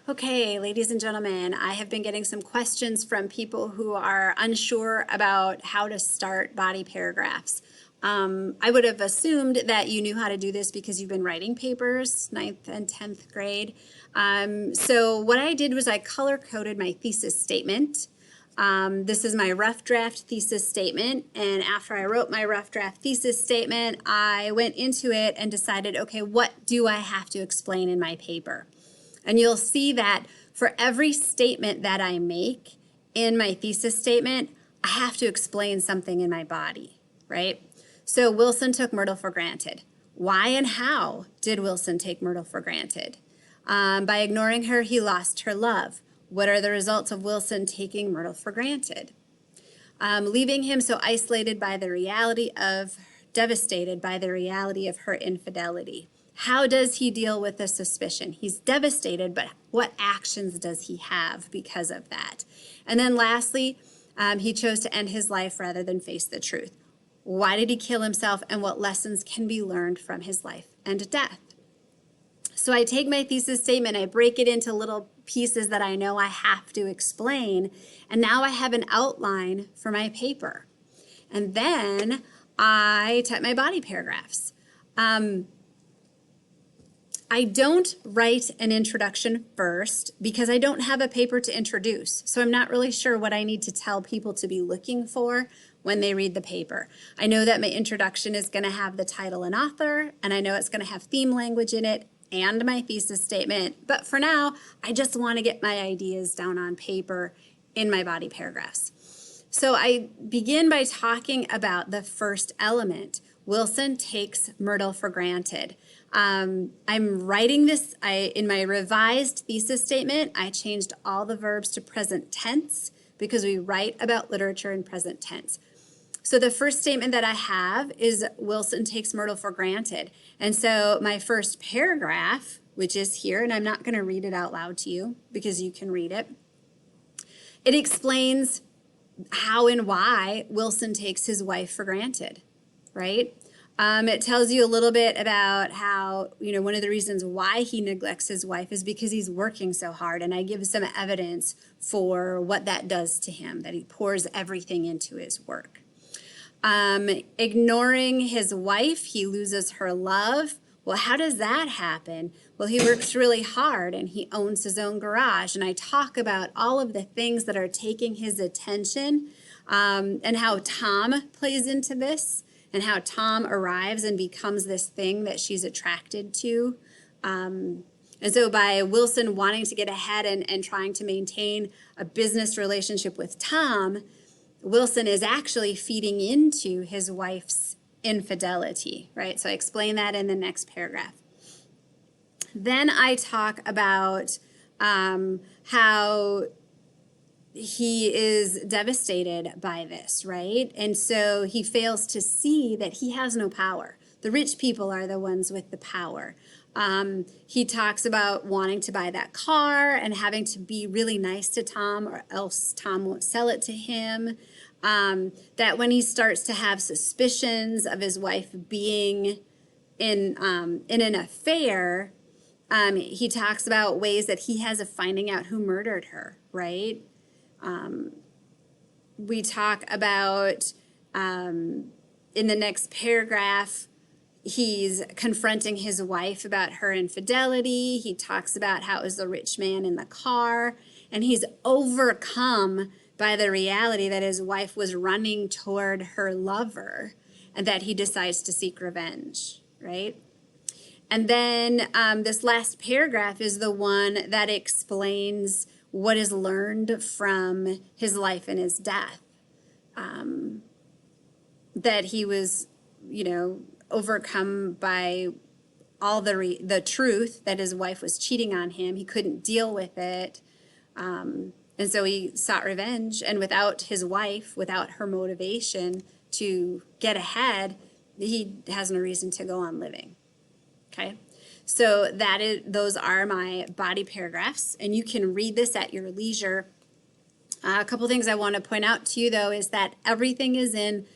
Okay, ladies and gentlemen, I have been getting some questions from people who are unsure about how to start body paragraphs. I would have assumed that you knew how to do this because you've been writing papers, 9th and 10th grade. So what I did was I color-coded my thesis statement. This is my rough draft thesis statement, and after I wrote my rough draft thesis statement, I went into it and decided, okay, what do I have to explain in my paper? And you'll see that for every statement that I make in my thesis statement, I have to explain something in my body, right? So Wilson took Myrtle for granted. Why and how did Wilson take Myrtle for granted? By ignoring her, he lost her love. What are the results of Wilson taking Myrtle for granted? Leaving him so isolated by the reality of, devastated by the reality of her infidelity. How does he deal with the suspicion? He's devastated, but what actions does he have because of that? And then lastly, he chose to end his life rather than face the truth. Why did he kill himself, and what lessons can be learned from his life and death? So I take my thesis statement, I break it into little pieces that I know I have to explain, and now I have an outline for my paper. And then I type my body paragraphs. I don't write an introduction first because I don't have a paper to introduce. So I'm not really sure what I need to tell people to be looking for when they read the paper. I know that my introduction is going to have the title and author, and I know it's going to have theme language in it and my thesis statement. But for now, I just want to get my ideas down on paper in my body paragraphs. So I begin by talking about the first element. Wilson takes Myrtle for granted. I'm writing this, in my revised thesis statement, I changed all the verbs to present tense because we write about literature in present tense. So the first statement that I have is Wilson takes Myrtle for granted. And so my first paragraph, which is here, and I'm not going to read it out loud to you because you can read it, it explains how and why Wilson takes his wife for granted, right? It tells you a little bit about how, one of the reasons why he neglects his wife is because he's working so hard. And I give some evidence for what that does to him, that he pours everything into his work. Ignoring his wife, he loses her love. Well, how does that happen? Well, he works really hard and he owns his own garage. And I talk about all of the things that are taking his attention and how Tom plays into this. And how Tom arrives and becomes this thing that she's attracted to. And so by Wilson wanting to get ahead and trying to maintain a business relationship with Tom, Wilson is actually feeding into his wife's infidelity, right? So I explain that in the next paragraph. Then I talk about how he is devastated by this, right? And so he fails to see that he has no power. The rich people are the ones with the power. He talks about wanting to buy that car and having to be really nice to Tom or else Tom won't sell it to him. That when he starts to have suspicions of his wife being in an affair, he talks about ways that he has of finding out who murdered her, right? We talk about, in the next paragraph, he's confronting his wife about her infidelity. He talks about how it was the rich man in the car, and he's overcome by the reality that his wife was running toward her lover and that he decides to seek revenge, right? And then this last paragraph is the one that explains what is learned from his life and his death. That he was, overcome by all the truth that his wife was cheating on him. He couldn't deal with it. And so he sought revenge. And without his wife, without her motivation to get ahead, he has no reason to go on living. Okay? So those are my body paragraphs, and you can read this at your leisure. A couple things I want to point out to you, though, is that everything is in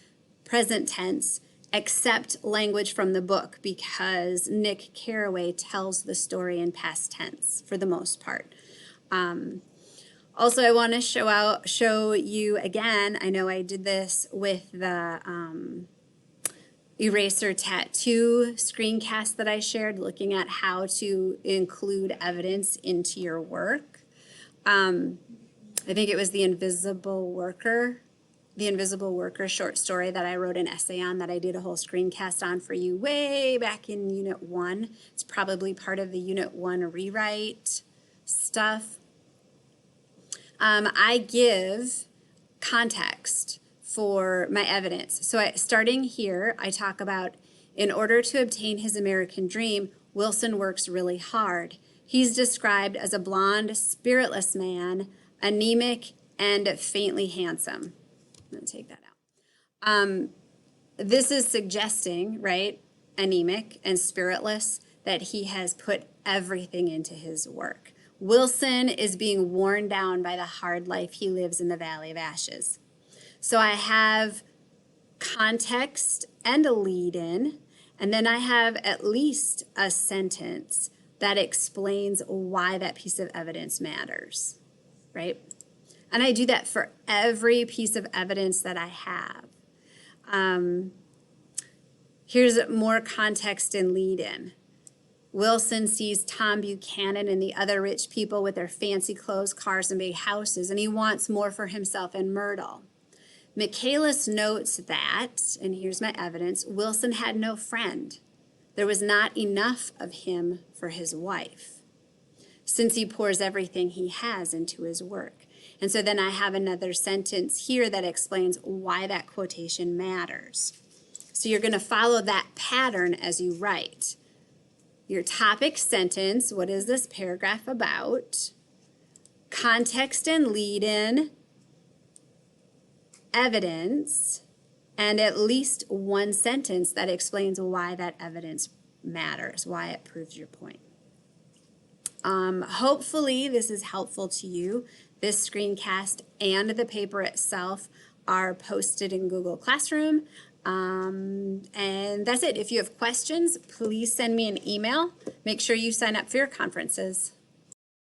present tense. accept language from the book because Nick Carraway tells the story in past tense for the most part. Also, I want to show you again, I know I did this with the eraser tattoo screencast that I shared, looking at how to include evidence into your work. I think it was the Invisible Worker short story that I wrote an essay on that I did a whole screencast on for you way back in Unit 1. It's probably part of the Unit 1 rewrite stuff. I give context for my evidence. So starting here, I talk about, in order to obtain his American dream, Wilson works really hard. He's described as a blonde, spiritless man, anemic, and faintly handsome. I'm going to take that out. This is suggesting, right, anemic and spiritless, that he has put everything into his work. Wilson is being worn down by the hard life he lives in the Valley of Ashes. So I have context and a lead-in, and then I have at least a sentence that explains why that piece of evidence matters, right? And I do that for every piece of evidence that I have. Here's more context and lead-in. Wilson sees Tom Buchanan and the other rich people with their fancy clothes, cars, and big houses, and he wants more for himself and Myrtle. Michaelis notes that, and here's my evidence, Wilson had no friend. There was not enough of him for his wife, since he pours everything he has into his work. And so then I have another sentence here that explains why that quotation matters. So you're going to follow that pattern as you write. Your topic sentence, what is this paragraph about? Context and lead-in, evidence, and at least one sentence that explains why that evidence matters, why it proves your point. Hopefully this is helpful to you. This screencast and the paper itself are posted in Google Classroom. And that's it. If you have questions, please send me an email. Make sure you sign up for your conferences.